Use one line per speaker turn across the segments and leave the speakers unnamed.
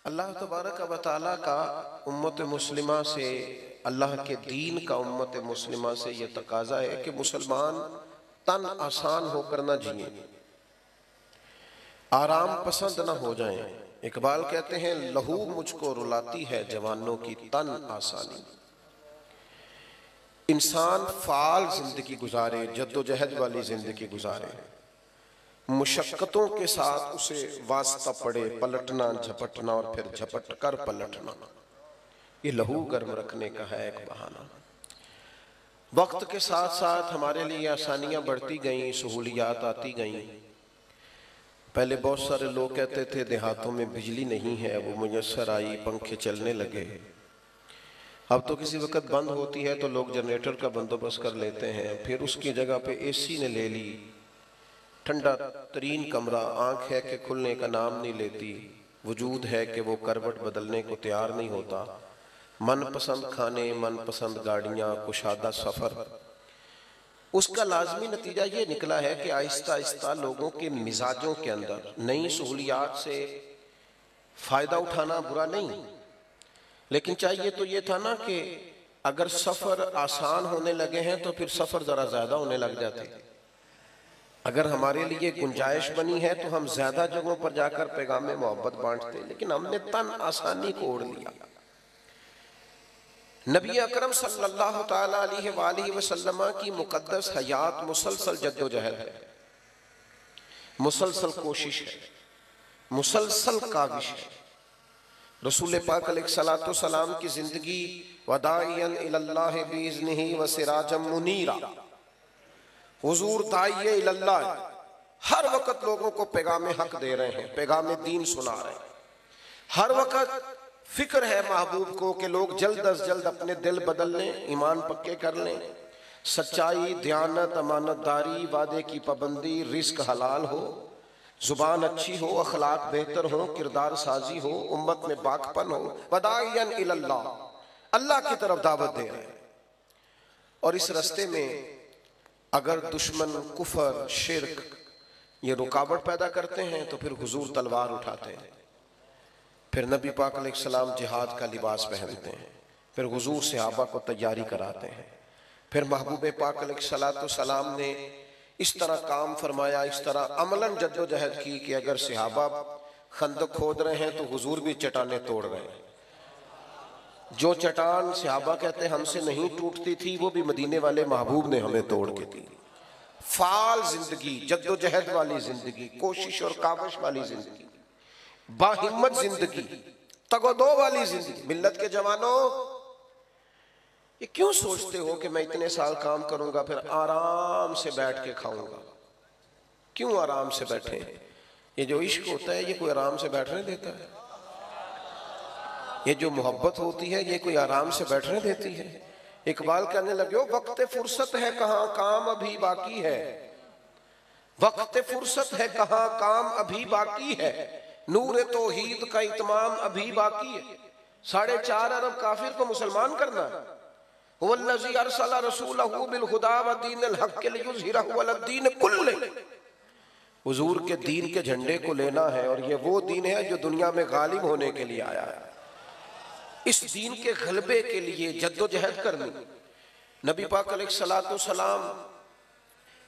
अल्लाह तबारक व तआला का उम्मत मुस्लिमा से, अल्लाह के दीन का उम्मत मुस्लिमा से ये तकाजा है कि मुसलमान तन आसान होकर न जिए, आराम पसंद न हो जाएं। इकबाल कहते हैं, लहू मुझको रुलाती है जवानों की तन आसानी। इंसान फाल जिंदगी गुजारे, जद्दोजहद वाली जिंदगी गुजारे, मुशक्कतों के साथ उसे वास्ता पड़े, पलटना झपटना और फिर झपट कर पलटना, ये लहू गर्म रखने का है एक बहाना। वक्त के साथ साथ हमारे लिए आसानियां बढ़ती गईं, सहूलियात आती गईं। पहले बहुत सारे लोग कहते थे देहातों में बिजली नहीं है, वो मुयस्सर आई, पंखे चलने लगे। अब तो किसी वक्त बंद होती है तो लोग जनरेटर का बंदोबस्त कर लेते हैं, फिर उसकी जगह पे एसी ने ले ली। ठंडा तरीन कमरा, आंख है कि खुलने का नाम नहीं लेती, वजूद है कि वो करवट बदलने को तैयार नहीं होता। मनपसंद खाने, मनपसंद गाड़ियां, कुशादा सफर। उसका लाजमी नतीजा ये निकला है कि आहिस्ता आहिस्ता लोगों के मिजाजों के अंदर नई सहूलियात से फायदा उठाना बुरा नहीं, लेकिन चाहिए तो ये था ना कि अगर सफर आसान होने लगे हैं तो फिर सफर जरा ज्यादा होने लग जाते। अगर हमारे लिए गुंजाइश बनी है तो हम ज्यादा जगहों पर जाकर पैगाम मोहब्बत बांटते, लेकिन हमने तन आसानी को ओढ़ लिया। नबी अकरम सल्लल्लाहु ताला अलैहि वसल्लम की मुकद्दस हयात मुसलसल जद्दोजहद है, मुसलसल कोशिश है, मुसलसल काविश है। रसूल पाक अलैहिस्सलातु सलाम की जिंदगी वदाइयन इलल्लाह बिइज़्निही व सिराजम मुनीरा, हुजूर दाइये इलल्लाह, हर वक्त लोगों को पैगाम हक दे रहे हैं, पैगाम दीन सुना रहे हैं। हर वक्त फिक्र है महबूब को कि लोग जल्द अज जल्द अपने दिल बदल लें, ईमान पक्के कर लें, सच्चाई, दयानत, अमानतदारी, वादे की पाबंदी, रिस्क हलाल हो, जुबान अच्छी हो, अखलाक बेहतर हो, किरदार साजी हो, उम्मत में बाकपन हो। वदाइयन इलल्लाह, अल्लाह की तरफ दावत दे रहे हैं। और इस रास्ते में अगर दुश्मन कुफर, शिर्क ये रुकावट पैदा करते हैं तो फिर हुजूर तलवार उठाते हैं। फिर नबी पाक अलैहिस्सलाम जिहाद का लिबास पहनते हैं, फिर हुजूर सहाबा को तैयारी कराते हैं। फिर महबूब पाक अलैहिस्सलाम ने इस तरह काम फरमाया, इस तरह अमलन जद्दोजहद की कि अगर सहाबा खंदक खोद रहे हैं तो हुजूर भी चट्टाने तोड़ रहे हैं। जो चट्टान सहाबा कहते हमसे नहीं टूटती थी, वो भी मदीने वाले महबूब ने हमें तोड़ के दी। फाल जिंदगी, जद्दोजहद वाली जिंदगी, कोशिश और काविश वाली जिंदगी, बाहिम्मत जिंदगी, तगोदो वाली जिंदगी। मिल्लत के जवानों, ये क्यों सोचते हो कि मैं इतने साल काम करूंगा फिर आराम से बैठ के खाऊंगा? क्यों आराम से बैठे? ये जो इश्क होता है ये कोई आराम से बैठने देता है? ये जो मोहब्बत होती है ये कोई आराम से बैठने देती है? इकबाल कहने लगे, वक्त फुर्सत है कहाँ, काम अभी बाकी है। वक्त फुर्सत है कहाँ, काम अभी बाकी है। नूर तौहीद का इत्माम अभी बाकी है। 4.5 अरब काफिर को मुसलमान करना है। हुवल्लज़ी अरसला रसूलहू बिल हुदा व दीनिल हक़ लियुज़हिरहू अलद्दीन कुल्लिही, हुजूर के दीन के झंडे को लेना है और ये वो दीन है जो दुनिया में गालिब होने के लिए आया है। इस दीन के गलबे के लिए जद्दोजहद करनी। नबी पाक अलैहिस्सलातु सलाम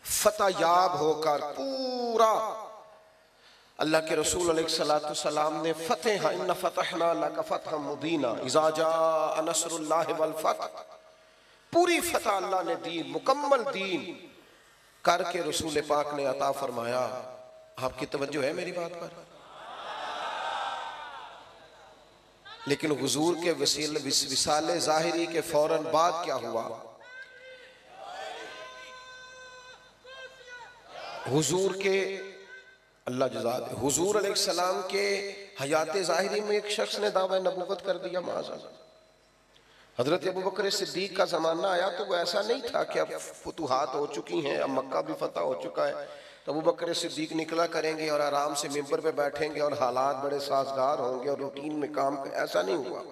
फतयाब होकर पूरा, अल्लाह के रसूल अलैहिस्सलातु सलाम ने फतह, इन्ना फतहना लका फतहम मुबीना इज़ा जाअ नस्रुल्लाहि वल फतह, पूरी फतह अल्लाह ने दी, मुकम्मल दीन करके रसूल पाक ने अता फरमाया। आपकी तवज्जो है मेरी बात पर? लेकिन हुजूर के विसाले ज़ाहिरी के फौरन बाद क्या हुआ? हुजूर के अल्लाह जज़ाद, हुजूर अलैहिस्सलाम के हयात ज़ाहिरी में एक शख्स ने दावा नबूवत कर दिया। माज़अल्लाह, हजरत अबू बकर सिद्दीक का ज़माना आया तो वो ऐसा नहीं था कि अब फुतूहात हो चुकी हैं, अब मक्का भी फतह हो चुका है तो अबू बकर सिद्दीक निकला करेंगे और आराम से मिंबर पे बैठेंगे और हालात बड़े साजगार होंगे और रूटीन में काम, ऐसा नहीं हुआ।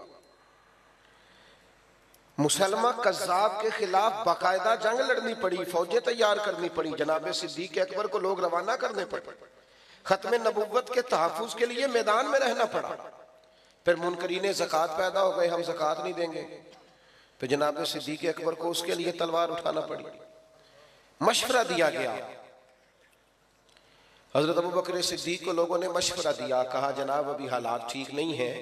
मुसलमा कज़्ज़ाब के खिलाफ बाकायदा जंग लड़नी पड़ी, फौजें तैयार करनी पड़ी, जनाब सिद्दीक अकबर को लोग रवाना करने पड़े, खत्म नबुव्वत के तहफ़्फ़ुज़ के लिए मैदान में रहना पड़ा। फिर मुनकरीने ज़कात पैदा हो गए, हम ज़कात नहीं देंगे। फिर जनाब सिद्दीक़ अकबर को उसके लिए तलवार उठाना पड़ी। मशवरा दिया गया, हजरत अबू बकर सिद्दीक को लोगों ने मशवरा दिया, कहा जनाब अभी हालात ठीक नहीं है,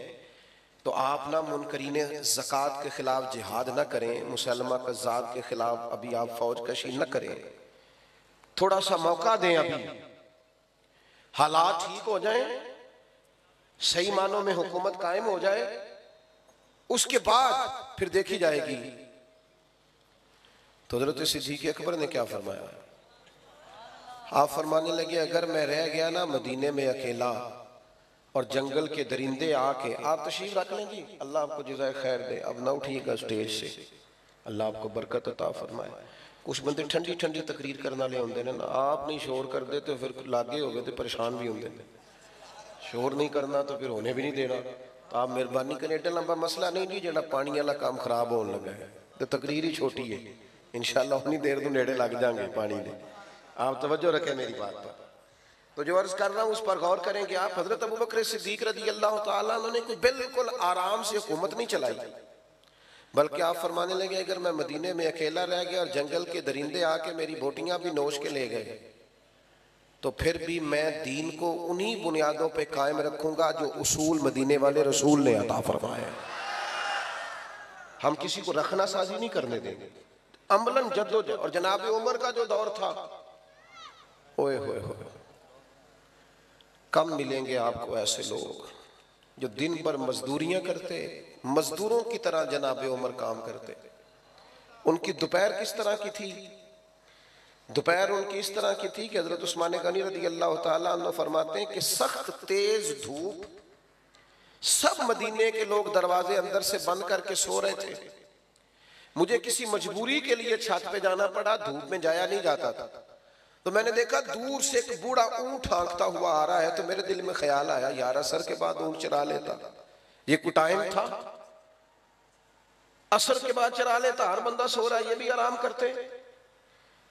तो आप ना मुनकरीने ज़कात के खिलाफ जिहाद न करें, मुसलमा कज़्ज़ाब के खिलाफ अभी आप फौज कशी न करें, थोड़ा सा मौका दें, अभी हालात ठीक हो जाएं, सही मानों में हुकूमत कायम हो जाए, उसके बाद फिर देखी जाएगी। तो हज़रत सिद्दीक़ अकबर ने क्या फरमाया? आप फरमाने लगे, अगर मैं रह गया ना मदीने में अकेला और जंगल के दरिंदे आके, आप तशरीफ रख लें जी, अल्लाह आपको जज़ाए खैर दे, अब ना उठिएगा स्टेज से, अल्लाह आपको बरकत अता फरमाए। कुछ बंदे ठंडी ठंडी तकरीर करने वाले होंगे ना, आप नहीं शोर कर दे तो फिर लागे हो गए तो परेशान भी होंगे, शोर नहीं करना तो फिर होने भी नहीं देना। तो आप मेहरबानी करें, एडा लंबा मसला नहीं जी जो पानी वाला काम खराब होने लगा है, तो तकरीर ही छोटी है, इंशाअल्लाह उतनी देर तो नेड़े लग जाएंगे पानी में। आप तवज्जो रखें मेरी बात पर। तो जो अर्ज कर रहा हूँ उस पर गौर करें कि आप हजरत अबू बकर सिद्दीक रज़ी अल्लाह तआला अन्हु ने कोई बिल्कुल आराम से हुकूमत नहीं चलाई, बल्कि आप फरमाने लगे, अगर मैं मदीने में अकेला रह गया और जंगल के दरिंदे आके मेरी बोटियां भी नोच के ले गए, तो फिर भी मैं दीन को उन्हीं बुनियादों पे कायम रखूंगा जो उसूल मदीने वाले रसूल ने अता फरमाया। हम किसी को रखना साजी नहीं करने देंगे, अमलन जद्दोजहद। और जनाब उमर का जो दौर था, ओए होए होए, कम मिलेंगे आपको ऐसे लोग जो दिन भर मजदूरियां करते, मजदूरों की तरह जनाब उमर काम करते। उनकी दोपहर किस तरह की थी? दोपहर उनकी इस तरह की थी कि हजरत उस्मान गनी रज़ी अल्लाह तआला अन्हु फरमाते हैं कि सख्त तेज धूप, सब मदीने के लोग दरवाजे अंदर से बंद करके सो रहे थे। मुझे किसी मजबूरी के लिए छत पे जाना पड़ा, धूप में जाया नहीं जाता था। तो मैंने देखा दूर से एक बूढ़ा ऊंट हाँकता हुआ आ रहा है, तो मेरे दिल में ख्याल आया, यार असर के बाद ऊंट चरा लेता, ये कोई टाइम था, असर के बाद चरा लेता, हर बंदा सो रहा है, ये भी आराम करते।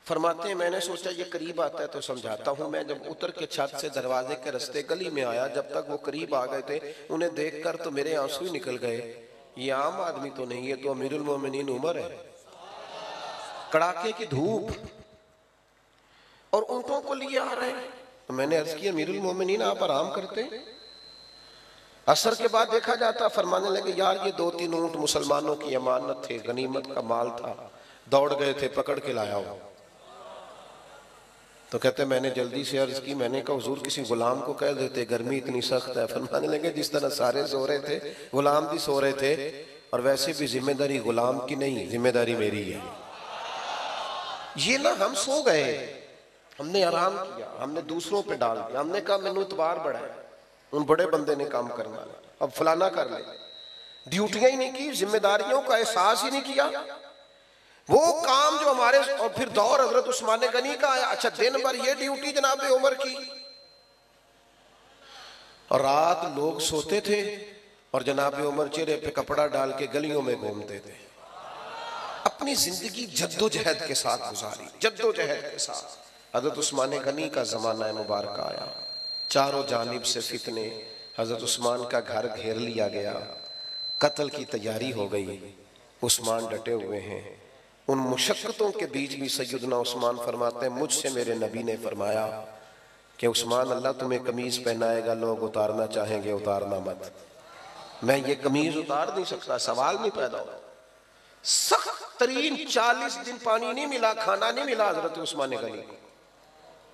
फरमाते हैं मैंने सोचा ये करीब आता है तो समझाता हूँ। मैं जब उतर के छत से दरवाजे के रास्ते गली में आया, जब तक वो करीब आ गए थे, उन्हें देखकर तो मेरे आंसू ही निकल गए। ये आम आदमी तो नहीं है, तो अमीरुल मोमिनीन उमर है, कड़ाके की धूप और ऊंटों को लिए आ रहे हैं। तो मैंने अर्ज किया, अमीरुल मोमिनीन आप आराम करते। असर के बाद देखा जाता, फरमाने लगे, यार ये 2-3 ऊंट मुसलमानों की अमानत थे, गनीमत का माल था, दौड़ गए थे, पकड़ के लाया हो। तो कहते मैंने जल्दी से अर्ज की, मैंने कहा हुजूर किसी गुलाम को कह देते, गर्मी इतनी सख्त है। फरमाने लगे, जिस तरह सारे सो रहे थे, गुलाम भी सो रहे थे, और वैसे भी जिम्मेदारी गुलाम की नहीं, जिम्मेदारी मेरी है। ये ना हम सो गए, हमने आराम किया, हमने दूसरों पे डाल दिया, हमने कहा मैनू इतबार बड़ा है, उन बड़े बंदे ने काम करना, अब फलाना कर ले, ड्यूटियां ही नहीं की, जिम्मेदारियों का एहसास ही नहीं किया, वो काम जो हमारे। और फिर दौर हजरत उस्मान गनी का आया, अच्छा दिन भर ये ड्यूटी जनाब उमर की, और रात लोग सोते थे और जनाब उमर चेहरे पे कपड़ा डाल के गलियों में घूमते थे। अपनी जिंदगी जद्दोजहद के साथ गुजारी, जद्दोजहद के साथ। हजरत उस्मान गनी का जमाना मुबारक आया, चारों जानिब से फितने, हजरत उस्मान का घर घेर लिया गया, कत्ल की तैयारी हो गई, उस्मान डटे हुए हैं। उन मुशक्कतों के बीच भी सैयदना उस्मान फरमाते हैं, मुझसे मेरे नबी ने फरमाया कि उस्मान अल्लाह तुम्हें कमीज पहनाएगा, लोग उतारना चाहेंगे, उतारना मत। मैं ये कमीज उतार नहीं सकता, सवाल नहीं पैदा हो। सख्त तरीन 40 दिन पानी नहीं मिला, खाना नहीं मिला हजरत उस्मान गनी को।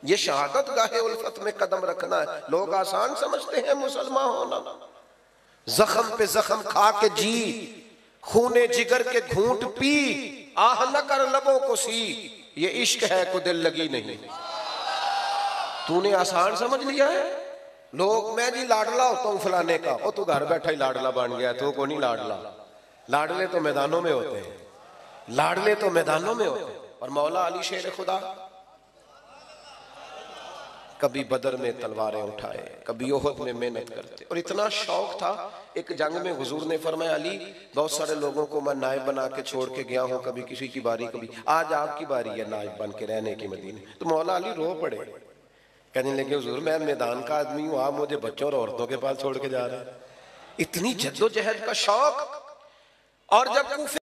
ये शहादत गाहे उल्फत में कदम रखना है। लोग आसान समझते हैं मुसलमान होना, जख्म पे जख्म खा के जी, खूने जिगर के घूंट पी, आह न कर लबों को सी, ये इश्क है को दिल लगी नहीं। तूने आसान समझ लिया है। लोग मैं जी लाडला होता हूँ फलाने का, ओ तू घर बैठा ही लाडला बन गया, तो को नहीं लाडला। लाडले तो मैदानों में होते हैं, लाडले तो मैदानों में होते हैं। और मौला अली शेर खुदा कभी बदर में तलवारें उठाए, कभी ओहद में मेहनत करते, और इतना शौक था। एक जंग में हुजूर ने फरमाया, अली बहुत सारे लोगों को मैं नायब बना के छोड़ के गया हूँ, कभी किसी की बारी, कभी आज आपकी बारी है नायब बन के रहने की मदीने। तो मौला अली रो पड़े, कहने लगे हुजूर मैं मैदान का आदमी हूँ, आप मुझे बच्चों और औरतों के पास छोड़ के जा रहे हैं। इतनी जद्दोजहद का शौक। और जब कूफे